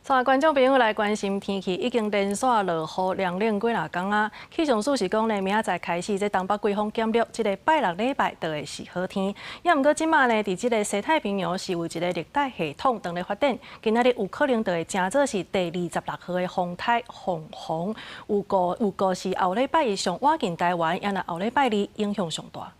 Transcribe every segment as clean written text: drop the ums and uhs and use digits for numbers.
带观众朋友来关心天气，已经连续落雨连连几若天啊。气象署是讲呢，明仔载开始，这东北季风减弱，这个拜六礼拜就会是好天。也毋过即马呢，伫这个西太平洋是有一个热带系统正在发展，今仔日有可能就会正做是第26号的风台凤凰，有个是后礼拜一上晚近台湾，也若后礼拜二影响上大。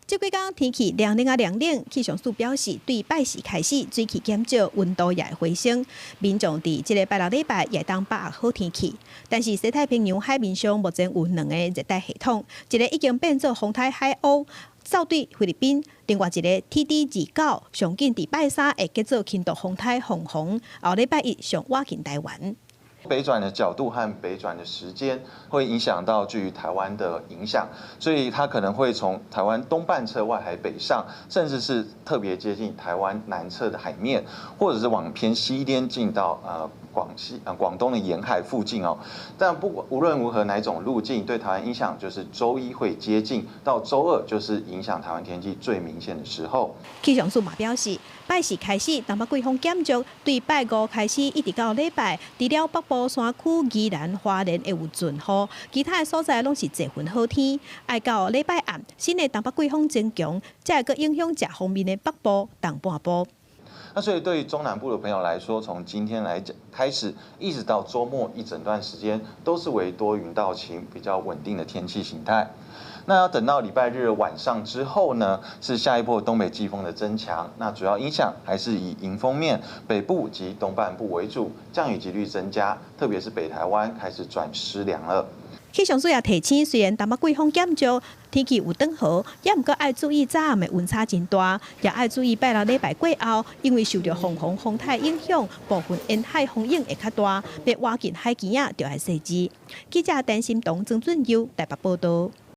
这几天天气凉冷啊凉冷，气象署表示，对拜四开始水汽减少，温度也会回升。民众伫这个拜六礼拜也当把握好天气。但是西太平洋海面上目前有2个热带系统，一个已经变做风台海鸥，走对菲律宾；另外一个 TD29，上紧伫拜三会结做轻度风台凤凰，后礼拜一上晚近台湾。 北转的角度和北转的时间会影响到距台湾的影响，所以它可能会从台湾东半侧外海北上，甚至是特别接近台湾南侧的海面，或者是往偏西边进到广东的沿海附近哦。但无论如何哪一种路径对台湾影响，就是周一会接近，到周二就是影响台湾天气最明显的时候。气象署嘛表示，拜四开始东北季风减弱，对拜五开始一直到礼拜，除了北部山区、宜兰、花莲会有阵雨，其他的所在拢是侪份好天。爱到礼拜暗，新的东北季风增强，才会影响这方面的北部、东半部。 那所以对于中南部的朋友来说，从今天开始，一直到周末一整段时间，都是为多云到晴、比较稳定的天气形态。那要等到礼拜日晚上之后呢，是下一波东北季风的增强。那主要影响还是以迎风面、北部及东半部为主，降雨几率增加，特别是北台湾开始转湿凉了。 气象署也提醒，虽然东北季风减弱，天气有转雨，也毋过爱注意早暗的温差真大，也爱注意拜六礼拜过后，因为受到凤凰风台影响，部分沿海风影会较大，要挖近海边啊，就要细致。记者陈心东、曾俊佑台北报道。